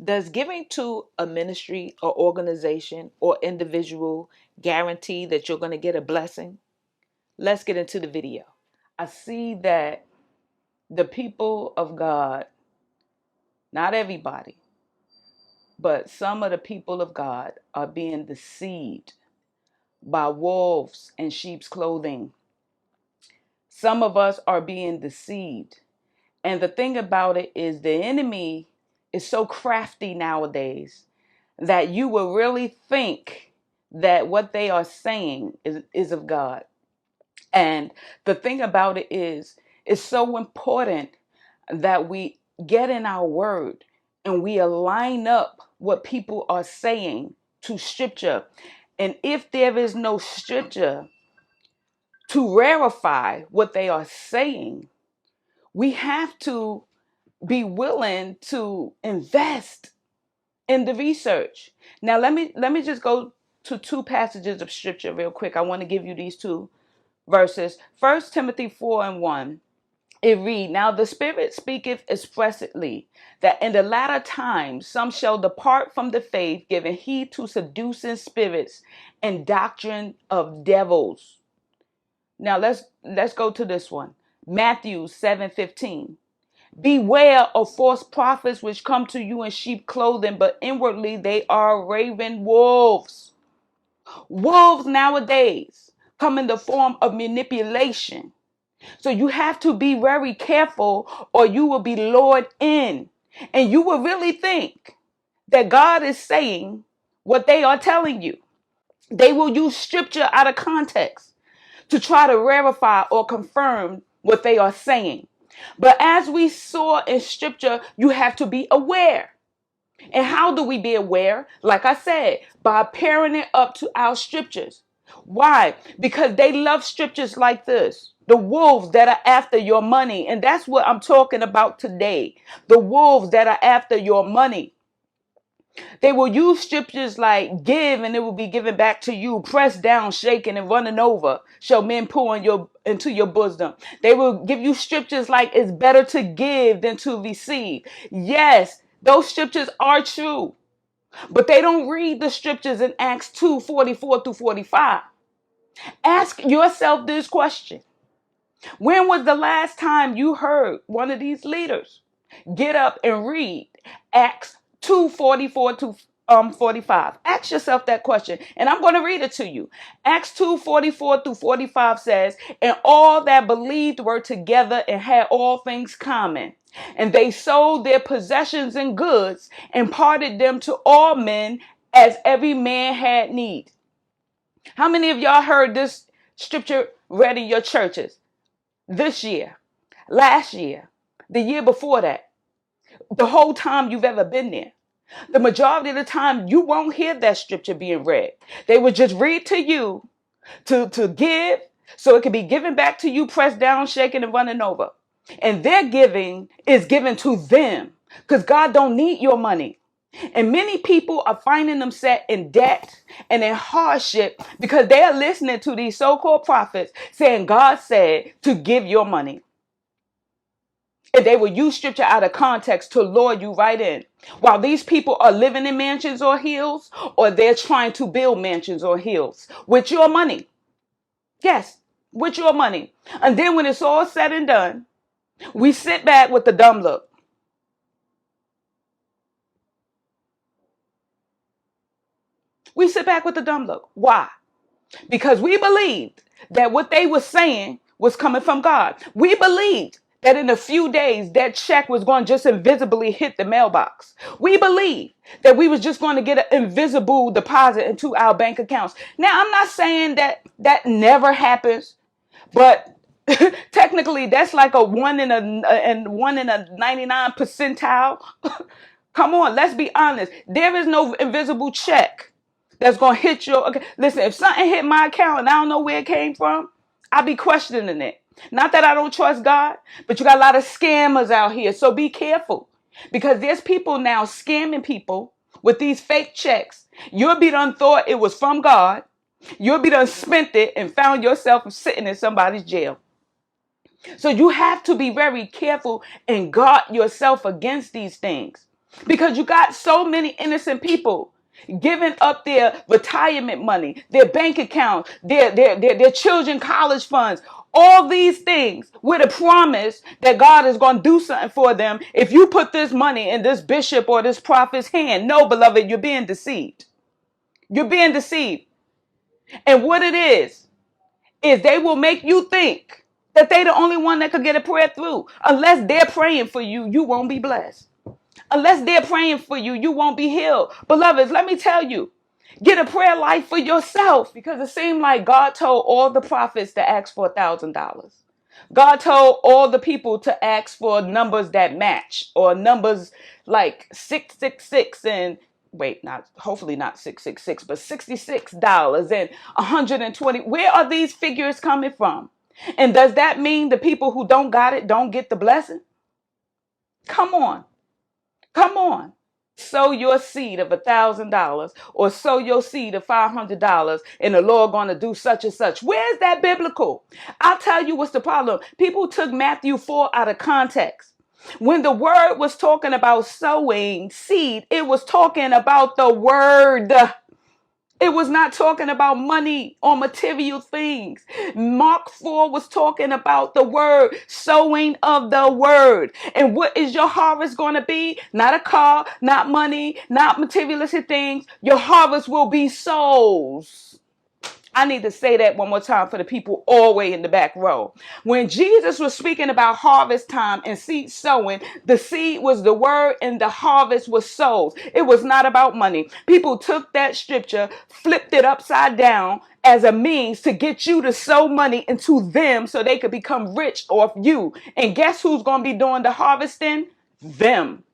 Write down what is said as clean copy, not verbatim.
Does giving to a ministry or organization or individual guarantee that you're going to get a blessing? Let's get into the video. I see that the people of God, not everybody, but some of the people of God are being deceived by wolves in sheep's clothing. Some of us are being deceived. And the thing about it is the enemy is so crafty nowadays that you will really think that what they are saying is of God. And the thing about it is, it's so important that we get in our word and we align up what people are saying to scripture. And if there is no scripture to verify what they are saying, we have to be willing to invest in the research. Now let me just go to two passages of scripture real quick. I want to give you these two verses. 1 Timothy 4:1. It read, "Now the Spirit speaketh expressly, that in the latter times some shall depart from the faith, giving heed to seducing spirits and doctrine of devils." Now let's go to this one. Matthew 7:15. "Beware of false prophets which come to you in sheep clothing, but inwardly they are raven wolves." Wolves nowadays come in the form of manipulation. So you have to be very careful or you will be lured in. And you will really think that God is saying what they are telling you. They will use scripture out of context to try to verify or confirm what they are saying. But as we saw in scripture, you have to be aware. And how do we be aware? Like I said, by pairing it up to our scriptures. Why? Because they love scriptures like this. The wolves that are after your money. And that's what I'm talking about today. The wolves that are after your money. They will use scriptures like give and it will be given back to you. Pressed down, shaken and running over. Shall men pour into your bosom. They will give you scriptures like it's better to give than to receive. Yes, those scriptures are true. But they don't read the scriptures in Acts 2:44 through 45. Ask yourself this question. When was the last time you heard one of these leaders get up and read Acts 2:44 to 45? Ask yourself that question, and I'm going to read it to you. Acts 2:44 through 45 says, "And all that believed were together and had all things common. And they sold their possessions and goods and parted them to all men as every man had need." How many of y'all heard this scripture read in your churches this year, last year, the year before that, the whole time you've ever been there? The majority of the time, you won't hear that scripture being read. They would just read to you to give so it can be given back to you, pressed down, shaken, and running over. And their giving is given to them because God don't need your money. And many people are finding themselves in debt and in hardship because they are listening to these so-called prophets saying God said to give your money. And they will use scripture out of context to lure you right in. While these people are living in mansions or hills, or they're trying to build mansions or hills with your money. Yes, with your money. And then when it's all said and done, we sit back with the dumb look. We sit back with the dumb look. Why? Because we believed that what they were saying was coming from God. We believed that in a few days that check was going to just invisibly hit the mailbox. We believed that we was just going to get an invisible deposit into our bank accounts. Now, I'm not saying that that never happens, but technically that's like a one in a 99 percentile. Come on, let's be honest. There is no invisible check that's going to hit your. Okay. Listen, if something hit my account and I don't know where it came from, I'll be questioning it. Not that I don't trust God, but you got a lot of scammers out here. So be careful because there's people now scamming people with these fake checks. You'll be done thought it was from God. You'll be done spent it and found yourself sitting in somebody's jail. So you have to be very careful and guard yourself against these things. Because you got so many innocent people giving up their retirement money, their bank accounts, their children college funds, all these things with a promise that God is going to do something for them if you put this money in this bishop or this prophet's hand. No, beloved, you're being deceived. You're being deceived. And what it is they will make you think that they the only one that could get a prayer through. Unless they're praying for you, you won't be blessed. Unless they're praying for you, you won't be healed. Beloveds, let me tell you, get a prayer life for yourself, because it seemed like God told all the prophets to ask for $1,000. God told all the people to ask for numbers that match, or numbers like 666 and hopefully not 666, but $66 and 120. Where are these figures coming from? And does that mean the people who don't got it don't get the blessing? Come on. Come on. Sow your seed of $1,000 or sow your seed of $500 and the Lord going to do such and such. Where's that biblical? I'll tell you what's the problem. People took Matthew 4 out of context. When the word was talking about sowing seed, it was talking about the word. It was not talking about money or material things. Mark 4 was talking about the word, sowing of the word. And what is your harvest going to be? Not a car, not money, not materialistic things. Your harvest will be souls. I need to say that one more time for the people all the way in the back row. When Jesus was speaking about harvest time and seed sowing, the seed was the word and the harvest was souls. It was not about money. People took that scripture, flipped it upside down as a means to get you to sow money into them so they could become rich off you. And guess who's going to be doing the harvesting? Them.